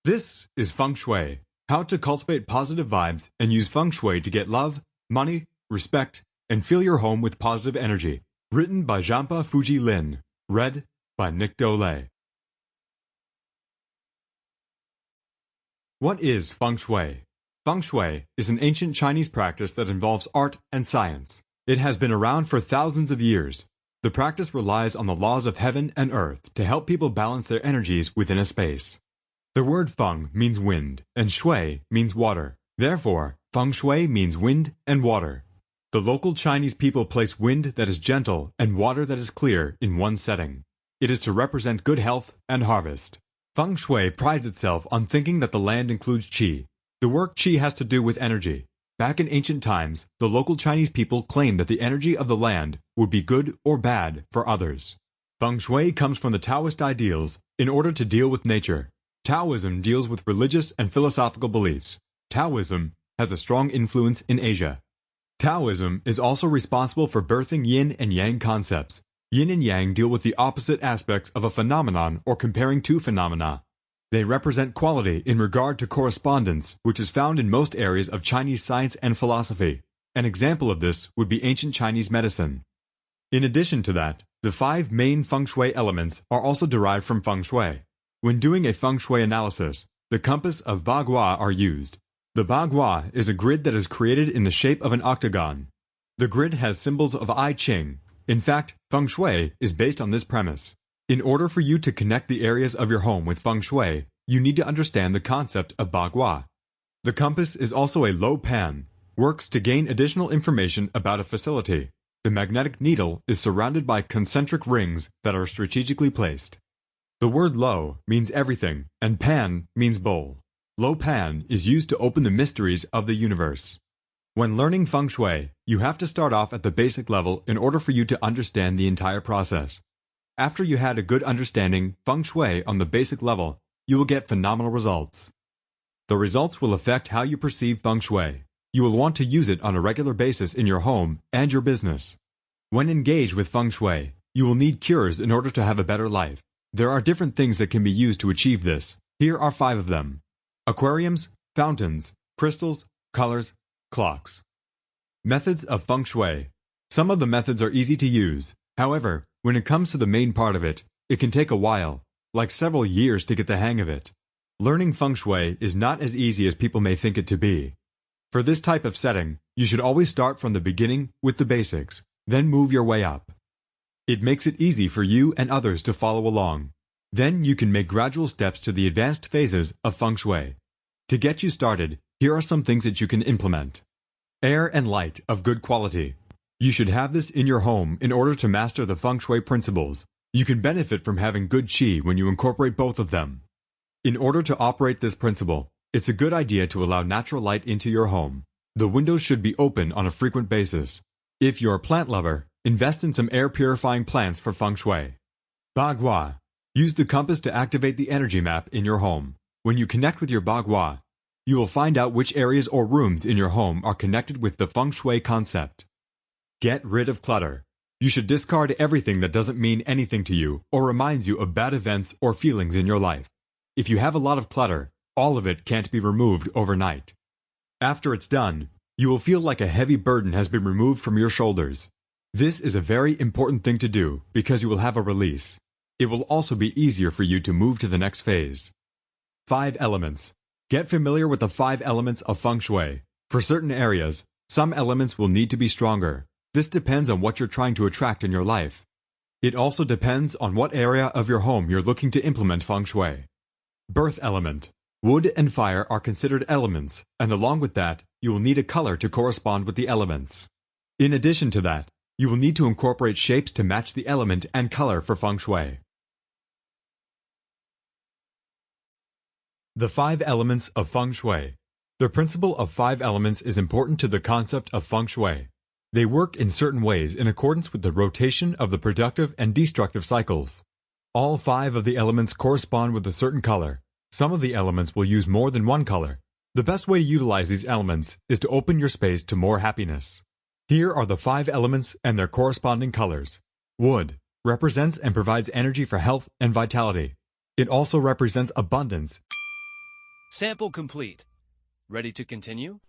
This is Feng Shui, how to cultivate positive vibes and use Feng Shui to get love, money, respect, and fill your home with positive energy. Written by Jampa Fujii Linn. Read by Dolle. What is Feng Shui? Feng Shui is an ancient Chinese practice that involves art and science. It has been around for thousands of years. The practice relies on the laws of heaven and earth to help people balance their energies within a space. The word Feng means wind, and Shui means water. Therefore, Feng Shui means wind and water. The local Chinese people place wind that is gentle and water that is clear in one setting. It is to represent good health and harvest. Feng Shui prides itself on thinking that the land includes qi. The work qi has to do with energy. Back in ancient times, the local Chinese people claimed that the energy of the land would be good or bad for others. Feng Shui comes from the Taoist ideals in order to deal with nature. Taoism deals with religious and philosophical beliefs. Taoism has a strong influence in Asia. Taoism is also responsible for birthing yin and yang concepts. Yin and yang deal with the opposite aspects of a phenomenon or comparing two phenomena. They represent quality in regard to correspondence, which is found in most areas of Chinese science and philosophy. An example of this would be ancient Chinese medicine. In addition to that, the 5 main Feng Shui elements are also derived from Feng Shui. When doing a Feng Shui analysis, the compass of Bagua are used. The Bagua is a grid that is created in the shape of an octagon. The grid has symbols of I Ching. In fact, Feng Shui is based on this premise. In order for you to connect the areas of your home with Feng Shui, you need to understand the concept of Bagua. The compass is also a low pan, works to gain additional information about a facility. The magnetic needle is surrounded by concentric rings that are strategically placed. The word lo means everything, and pan means bowl. Lo pan is used to open the mysteries of the universe. When learning Feng Shui, you have to start off at the basic level in order for you to understand the entire process. After you had a good understanding Feng Shui on the basic level, you will get phenomenal results. The results will affect how you perceive Feng Shui. You will want to use it on a regular basis in your home and your business. When engaged with Feng Shui, you will need cures in order to have a better life. There are different things that can be used to achieve this. Here are 5 of them: aquariums, fountains, crystals, colors, clocks. Methods of Feng Shui. Some of the methods are easy to use. However, when it comes to the main part of it, it can take a while, like several years to get the hang of it. Learning Feng Shui is not as easy as people may think it to be. For this type of setting, you should always start from the beginning with the basics, then move your way up. It makes it easy for you and others to follow along. Then you can make gradual steps to the advanced phases of Feng Shui. To get you started, here are some things that you can implement. Air and light of good quality. You should have this in your home in order to master the Feng Shui principles. You can benefit from having good qi when you incorporate both of them. In order to operate this principle, it's a good idea to allow natural light into your home. The windows should be open on a frequent basis. If you're a plant lover, invest in some air-purifying plants for Feng Shui. Bagua. Use the compass to activate the energy map in your home. When you connect with your Bagua, you will find out which areas or rooms in your home are connected with the Feng Shui concept. Get rid of clutter. You should discard everything that doesn't mean anything to you or reminds you of bad events or feelings in your life. If you have a lot of clutter, all of it can't be removed overnight. After it's done, you will feel like a heavy burden has been removed from your shoulders. This is a very important thing to do because you will have a release. It will also be easier for you to move to the next phase. 5 elements. Get familiar with the 5 elements of Feng Shui. For certain areas, some elements will need to be stronger. This depends on what you're trying to attract in your life. It also depends on what area of your home you're looking to implement Feng Shui. Birth element. Wood and fire are considered elements, and along with that, you will need a color to correspond with the elements. In addition to that, you will need to incorporate shapes to match the element and color for Feng Shui. The 5 elements of Feng Shui. The principle of 5 elements is important to the concept of Feng Shui. They work in certain ways in accordance with the rotation of the productive and destructive cycles. All 5 of the elements correspond with a certain color. Some of the elements will use more than one color. The best way to utilize these elements is to open your space to more happiness. Here are the 5 elements and their corresponding colors. Wood represents and provides energy for health and vitality. It also represents abundance Sample complete. Ready to continue?